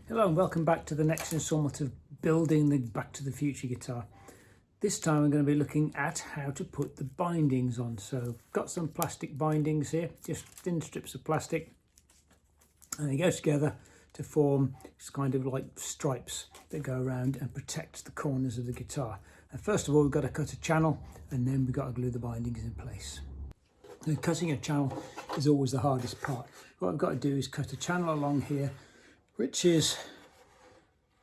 Hello and welcome back to the next instalment of building the Back to the Future guitar. This time I'm going to be looking at how to put the bindings on. So I've got some plastic bindings here, just thin strips of plastic, and they go together to form this kind of like stripes that go around and protect the corners of the guitar. And first of all, we've got to cut a channel, and then we've got to glue the bindings in place. And cutting a channel is always the hardest part. What I've got to do is cut a channel along here, which is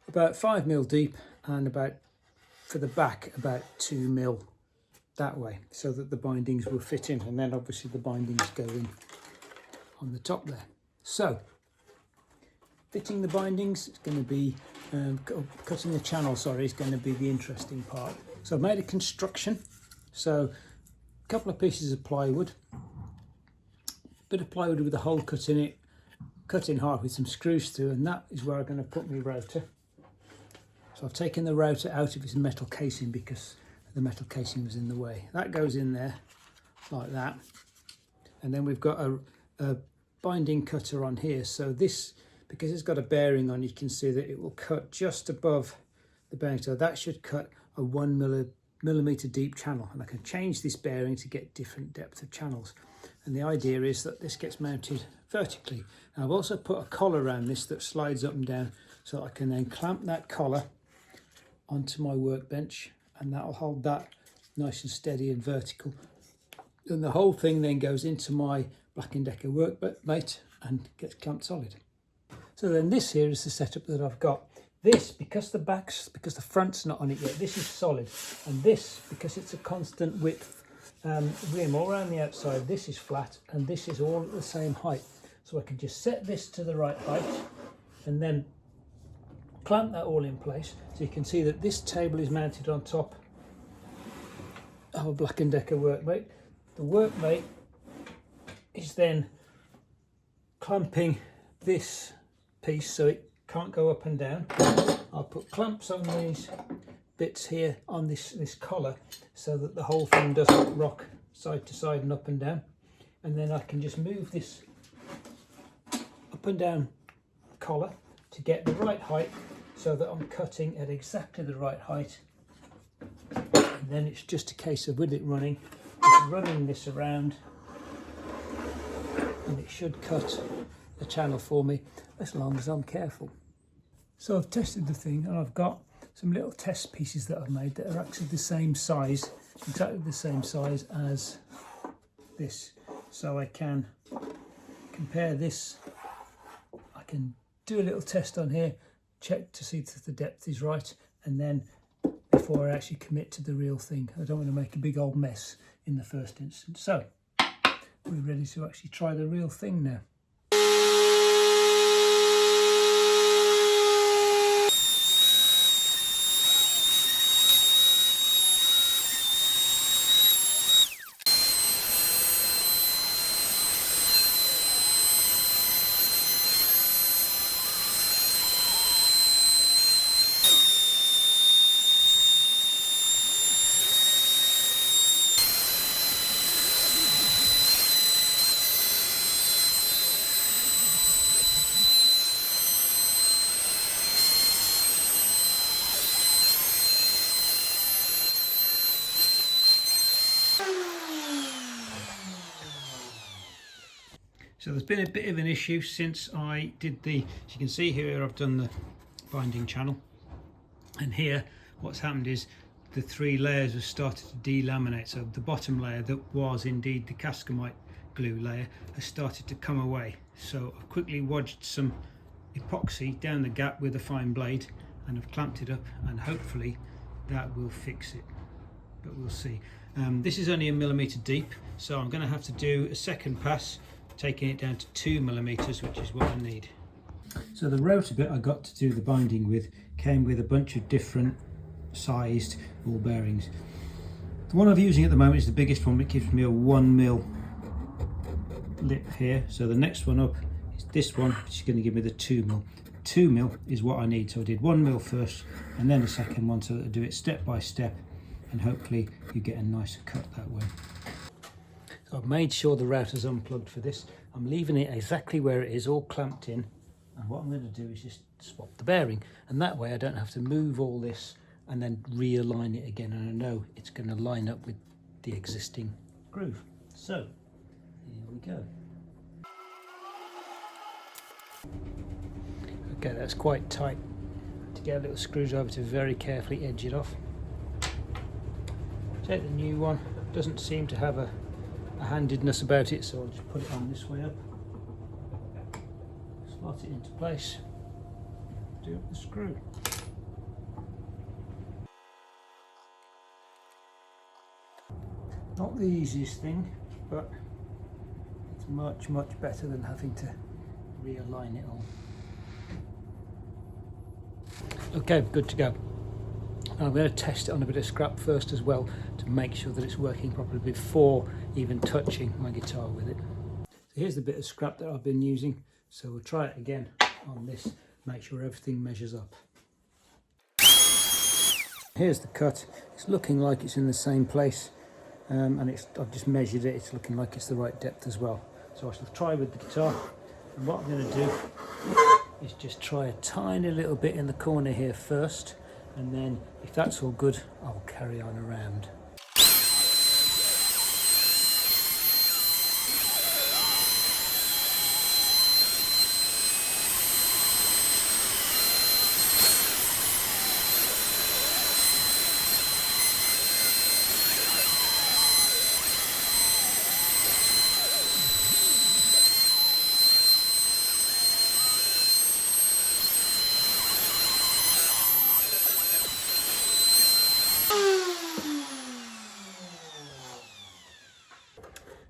about 5mm deep and about, for the back, about 2mm that way, so that the bindings will fit in, and then obviously the bindings go in on the top there. So fitting the bindings is going to be, cutting the channel, sorry, is going to be the interesting part. So I've made a construction, so a couple of pieces of plywood, a bit of plywood with a hole cut in it, cut in half with some screws through, and that is where I'm going to put my rotor. So I've taken the rotor out of its metal casing because the metal casing was in the way. That goes in there like that, and then we've got a binding cutter on here. So this, because it's got a bearing on, you can see that it will cut just above the bearing. So that should cut a 1mm deep channel, and I can change this bearing to get different depth of channels. And the idea is that this gets mounted vertically. Now I've also put a collar around this that slides up and down, so I can then clamp that collar onto my workbench, and that will hold that nice and steady and vertical. And the whole thing then goes into my Black & Decker workmate and gets clamped solid. So then this here is the setup that I've got. This, because the front's not on it yet, this is solid, and this, because it's a constant width rim all around the outside, this is flat, and this is all at the same height. So I can just set this to the right height and then clamp that all in place. So you can see that this table is mounted on top of a Black & Decker workmate. The workmate is then clamping this piece so it can't go up and down. I'll put clamps on these bits here on this collar so that the whole thing doesn't rock side to side and up and down. And then I can just move this up and down collar to get the right height, so that I'm cutting at exactly the right height. And then it's just a case of, with it running, just running this around, and it should cut a channel for me as long as I'm careful. So I've tested the thing, and I've got some little test pieces that I've made that are actually the same size, exactly the same size as this. So I can compare this. I can do a little test on here, check to see that the depth is right, and then before I actually commit to the real thing, I don't want to make a big old mess in the first instance. So we're ready to actually try the real thing now. So there's been a bit of an issue since I did the, as you can see here, I've done the binding channel, and here what's happened is the three layers have started to delaminate. So the bottom layer, that was indeed the Cascamite glue layer, has started to come away. So I've quickly wodged some epoxy down the gap with a fine blade, and I've clamped it up, and hopefully that will fix it, but we'll see. This is only 1mm deep, so I'm going to have to do a second pass, taking it down to 2mm, which is what I need. So the rotor bit I got to do the binding with came with a bunch of different sized ball bearings. The one I'm using at the moment is the biggest one. It gives me a 1mm lip here. So the next one up is this one, which is going to give me the 2mm. 2mm is what I need, so I did 1mm first and then a second one, so that I do it step by step, and hopefully you get a nicer cut that way. So I've made sure the router's unplugged for this. I'm leaving it exactly where it is, all clamped in, and what I'm going to do is just swap the bearing, and that way I don't have to move all this and then realign it again, and I know it's going to line up with the existing groove. So here we go. Okay, that's quite tight. To get a little screwdriver to very carefully edge it off. Take the new one. Doesn't seem to have a handedness about it, so I'll just put it on this way up. Slot it into place. Do the screw. Not the easiest thing, but it's much better than having to realign it all. Okay, good to go. I'm going to test it on a bit of scrap first as well to make sure that it's working properly before even touching my guitar with it. So here's the bit of scrap that I've been using, so we'll try it again on this, make sure everything measures up. Here's the cut. It's looking like it's in the same place, and I've just measured it. It's looking like it's the right depth as well. So I shall try with the guitar, and what I'm going to do is just try a tiny little bit in the corner here first, and then if that's all good, I'll carry on around.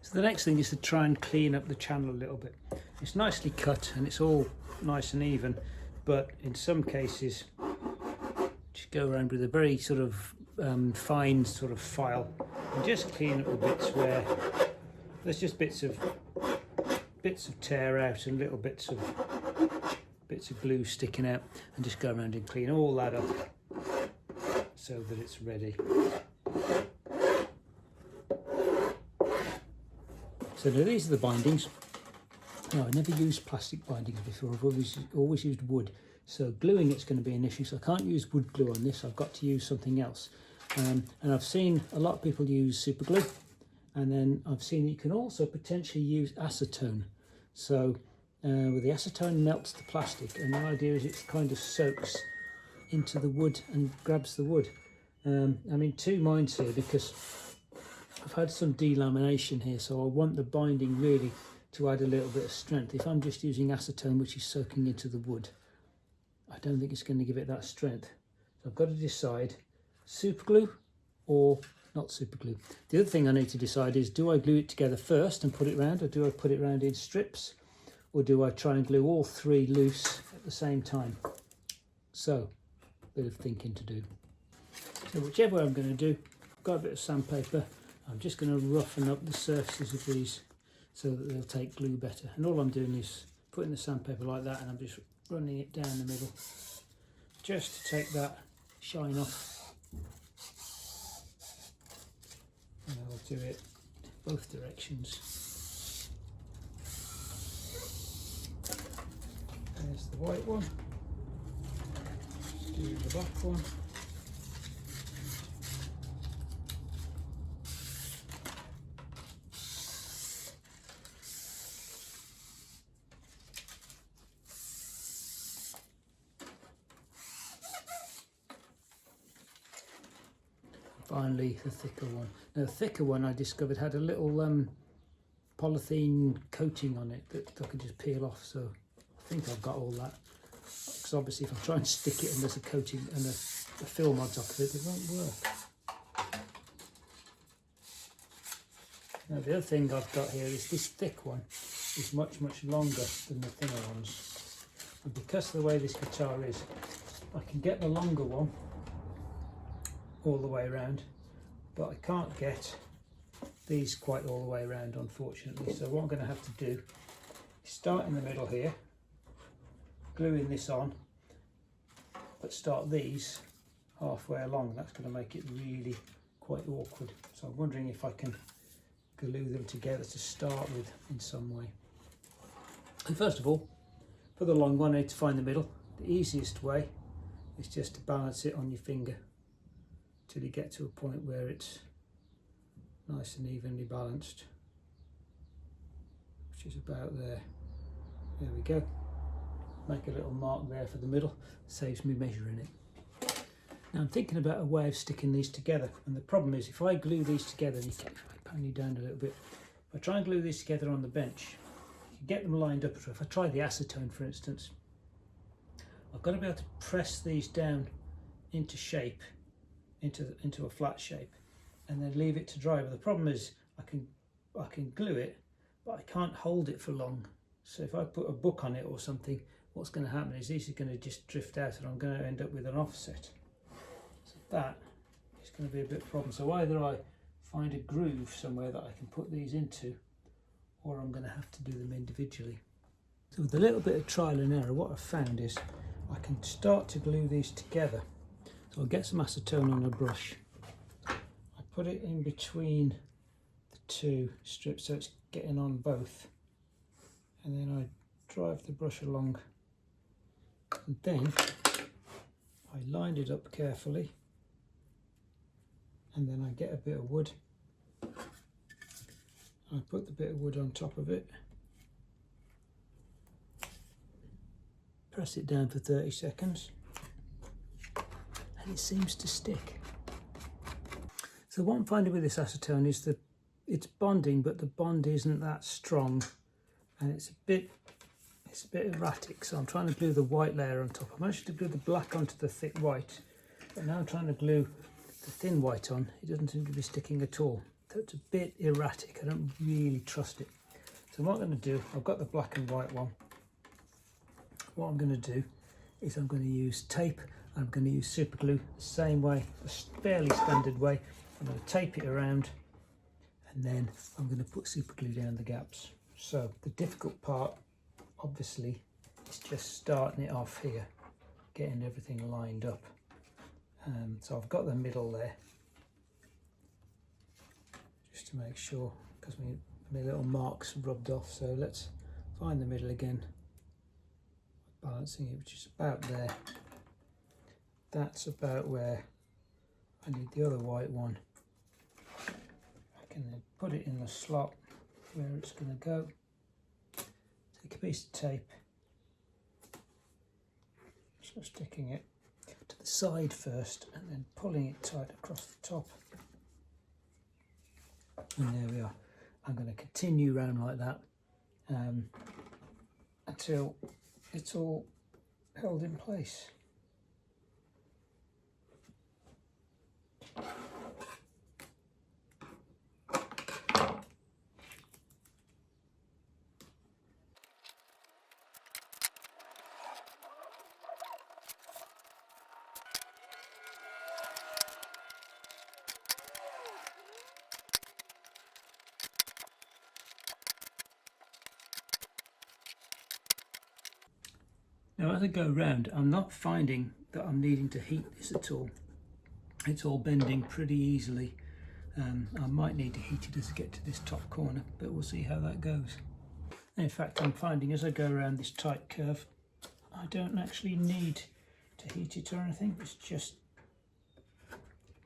So the next thing is to try and clean up the channel a little bit. It's nicely cut and it's all nice and even, but in some cases just go around with a very sort of fine sort of file and just clean up the bits where there's just bits of tear out and little bits of glue sticking out, and just go around and clean all that up so that it's ready. So now these are the bindings. Now, I never used plastic bindings before. I've always used wood. So gluing it's going to be an issue. So I can't use wood glue on this. I've got to use something else. And I've seen a lot of people use super glue. And then I've seen you can also potentially use acetone. So with the acetone melts the plastic, and the idea is it kind of soaks into the wood and grabs the wood. I'm in two minds here because I've had some delamination here, so I want the binding really to add a little bit of strength. If I'm just using acetone, which is soaking into the wood, I don't think it's going to give it that strength. So I've got to decide super glue or not super glue. The other thing I need to decide is, do I glue it together first and put it round, or do I put it round in strips, or do I try and glue all three loose at the same time? So, a bit of thinking to do. So whichever I'm going to do, I've got a bit of sandpaper. I'm just going to roughen up the surfaces of these so that they'll take glue better. And all I'm doing is putting the sandpaper like that, and I'm just running it down the middle just to take that shine off. And I'll do it both directions. There's the white one. Do the black one. Finally, the thicker one. Now, the thicker one I discovered had a little polythene coating on it that I could just peel off. So I think I've got all that. Because obviously, if I try and stick it and there's a coating and a film on top of it, it won't work. Now, the other thing I've got here is this thick one is much longer than the thinner ones. And because of the way this guitar is, I can get the longer one all the way around, but I can't get these quite all the way around, unfortunately. So what I'm going to have to do is start in the middle here, gluing this on, but start these halfway along. That's going to make it really quite awkward. So I'm wondering if I can glue them together to start with in some way. And first of all, for the long one, I need to find the middle. The easiest way is just to balance it on your finger till you get to a point where it's nice and evenly balanced, which is about there. There we go. Make a little mark there for the middle, saves me measuring it. Now I'm thinking about a way of sticking these together, and the problem is if I glue these together, and you can pan you down a little bit, if I try and glue these together on the bench, you can get them lined up. So if I try the acetone for instance, I've got to be able to press these down into shape, into a flat shape, and then leave it to dry. But the problem is I can glue it, but I can't hold it for long. So if I put a book on it or something, what's going to happen is these are going to just drift out and I'm going to end up with an offset. So that is going to be a bit of a problem. So either I find a groove somewhere that I can put these into, or I'm going to have to do them individually. So with a little bit of trial and error, what I've found is I can start to glue these together. So I'll get some acetone on a brush. I put it in between the two strips so it's getting on both. And then I drive the brush along. And then I lined it up carefully. And then I get a bit of wood. I put the bit of wood on top of it. Press it down for 30 seconds. And it seems to stick. So what I'm finding with this acetone is that it's bonding, but the bond isn't that strong. And it's a bit erratic, so I'm trying to glue the white layer on top. I managed to glue the black onto the thick white, but now I'm trying to glue the thin white on. It doesn't seem to be sticking at all. So it's a bit erratic. I don't really trust it. So what I'm going to do, I've got the black and white one. What I'm going to do is I'm going to use tape. I'm going to use super glue the same way, a fairly standard way. I'm going to tape it around, and then I'm going to put super glue down the gaps. So the difficult part, obviously, is just starting it off here, getting everything lined up. So I've got the middle there, just to make sure, because my little marks rubbed off. So let's find the middle again, balancing it, which is about there. That's about where I need the other white one. I can then put it in the slot where it's going to go. Take a piece of tape, so sticking it to the side first and then pulling it tight across the top. And there we are. I'm going to continue round like that until it's all held in place. Now as I go around, I'm not finding that I'm needing to heat this at all. It's all bending pretty easily. I might need to heat it as I get to this top corner, but we'll see how that goes. In fact, I'm finding as I go around this tight curve, I don't actually need to heat it or anything. It's just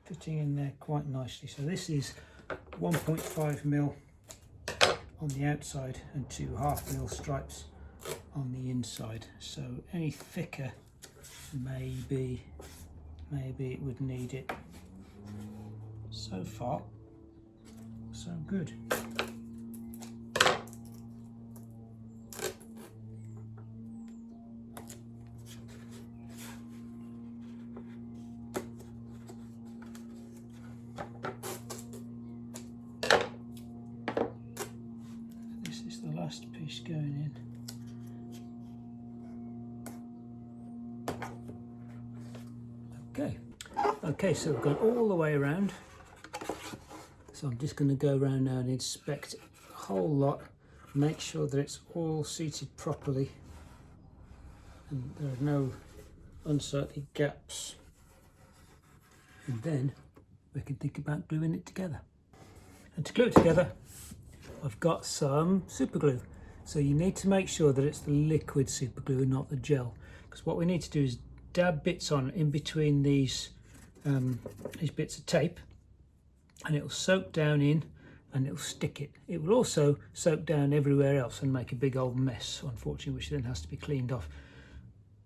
fitting in there quite nicely. So this is 1.5mm on the outside and 2 0.5mm stripes on the inside. So any thicker, maybe it would need it. So far, so good. This is the last piece going in. Okay, so we've gone all the way around. So I'm just going to go around now and inspect the whole lot, make sure that it's all seated properly and there are no unsightly gaps. And then we can think about gluing it together. And to glue it together, I've got some super glue. So you need to make sure that it's the liquid super glue and not the gel. because what we need to do is dab bits on in between these bits of tape, and it'll soak down in and it'll stick it. It will also soak down everywhere else and make a big old mess, unfortunately, which then has to be cleaned off.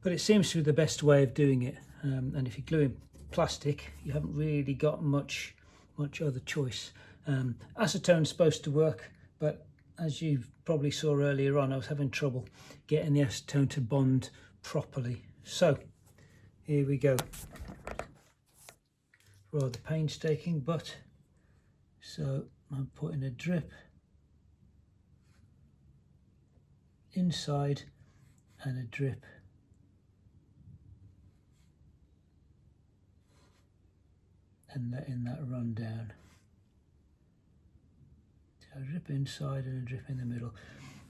But it seems to be the best way of doing it. And if you're gluing plastic, you haven't really got much other choice. Acetone's supposed to work, but as you probably saw earlier on, I was having trouble getting the acetone to bond properly. So here we go. Rather painstaking, but so I'm putting a drip inside and a drip and letting that run down. So a drip inside and a drip in the middle.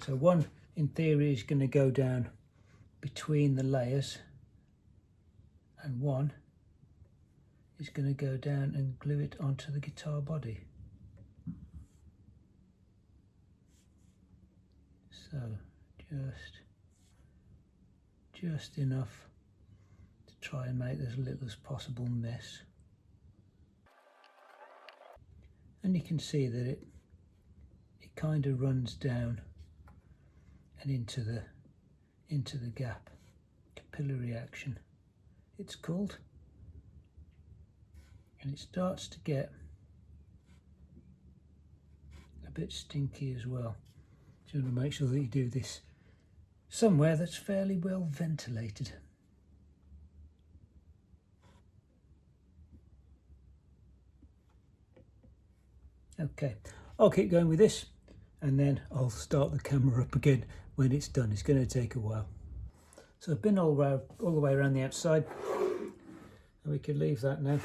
So one in theory is going to go down between the layers, and one is going to go down and glue it onto the guitar body. So just enough to try and make as little as possible mess. And you can see that it kind of runs down and into the gap. Capillary action, it's called. And it starts to get a bit stinky as well. So you want to make sure that you do this somewhere that's fairly well ventilated. Okay, I'll keep going with this and then I'll start the camera up again when it's done. It's going to take a while. So I've been all the way around the outside, and we can leave that now.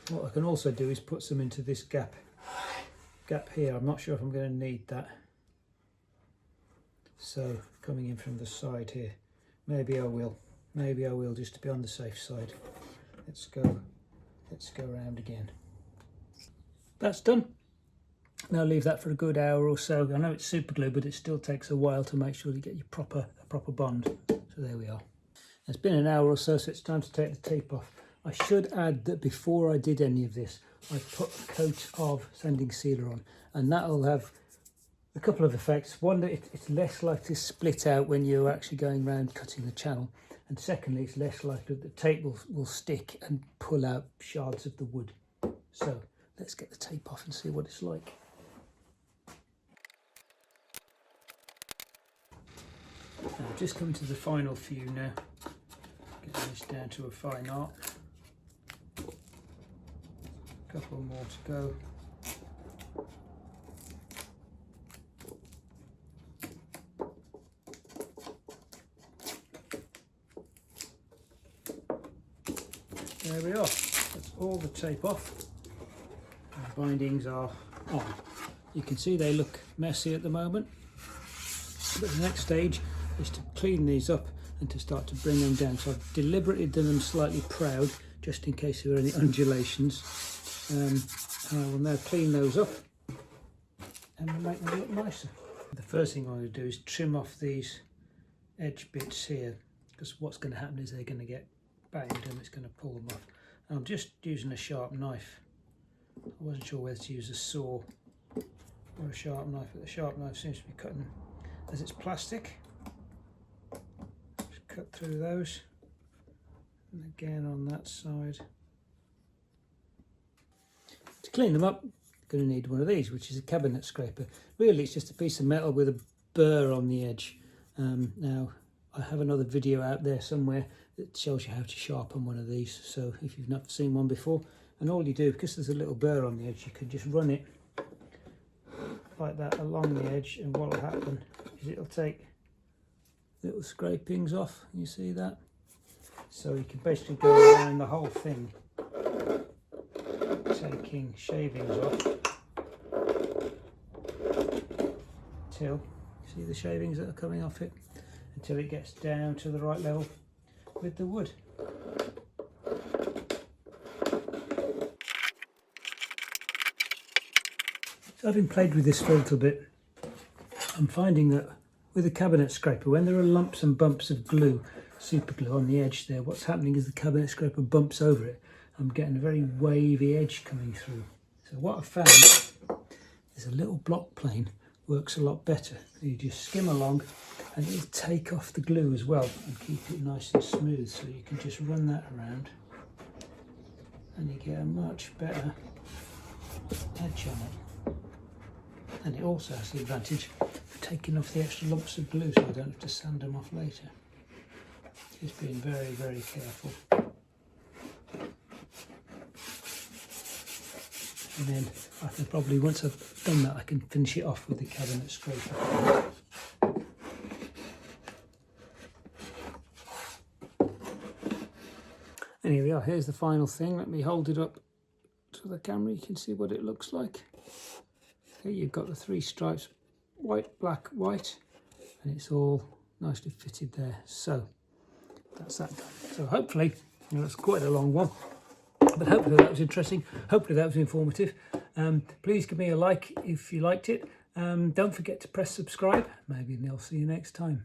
What I can also do is put some into this gap here. I'm not sure if I'm going to need that. So coming in from the side here, maybe I will just to be on the safe side. Let's go around again. That's done. Now leave that for a good hour or so. I know it's super glue, but it still takes a while to make sure you get your proper bond. So there we are. It's been an hour or so, so it's time to take the tape off. I should add that before I did any of this, I put a coat of sanding sealer on, and that'll have a couple of effects. One, that it's less likely to split out when you're actually going around cutting the channel, and secondly, it's less likely that the tape will stick and pull out shards of the wood. So let's get the tape off and see what it's like. I've just come to the final few now. Getting this down to a fine art. A couple more to go. There we are. That's all the tape off. The bindings are on. You can see they look messy at the moment, but the next stage is to clean these up and to start to bring them down. So I've deliberately done them slightly proud just in case there are any undulations. And I will now clean those up and make them look nicer. The first thing I'm going to do is trim off these edge bits here, because what's going to happen is they're going to get banged and it's going to pull them off. And I'm just using a sharp knife. I wasn't sure whether to use a saw or a sharp knife, but the sharp knife seems to be cutting, as it's plastic. Just cut through those, and again on that side. To clean them up, you're going to need one of these, which is a cabinet scraper. Really, it's just a piece of metal with a burr on the edge. Now, I have another video out there somewhere that shows you how to sharpen one of these. So if you've not seen one before, and all you do, because there's a little burr on the edge, you can just run it like that along the edge, and what will happen is it'll take little scrapings off. You see that? So you can basically go around the whole thing, taking shavings off till, see the shavings that are coming off it, until it gets down to the right level with the wood. So having played with this for a little bit, I'm finding that with a cabinet scraper, when there are lumps and bumps of glue super glue on the edge there, what's happening is the cabinet scraper bumps over it. I'm getting a very wavy edge coming through. So what I found is a little block plane works a lot better. You just skim along and it'll take off the glue as well and keep it nice and smooth, so you can just run that around and you get a much better edge on it. And it also has the advantage of taking off the extra lumps of glue, so I don't have to sand them off later. Just being very, very careful. And then I can probably, once I've done that, I can finish it off with the cabinet scraper. And here we are, here's the final thing. Let me hold it up to the camera, you can see what it looks like. Here you've got the 3 stripes, white, black, white, and it's all nicely fitted there. So that's that done. So hopefully, that's quite a long one, but hopefully that was interesting. Hopefully that was informative. Please give me a like if you liked it. Don't forget to press subscribe. Maybe I'll see you next time.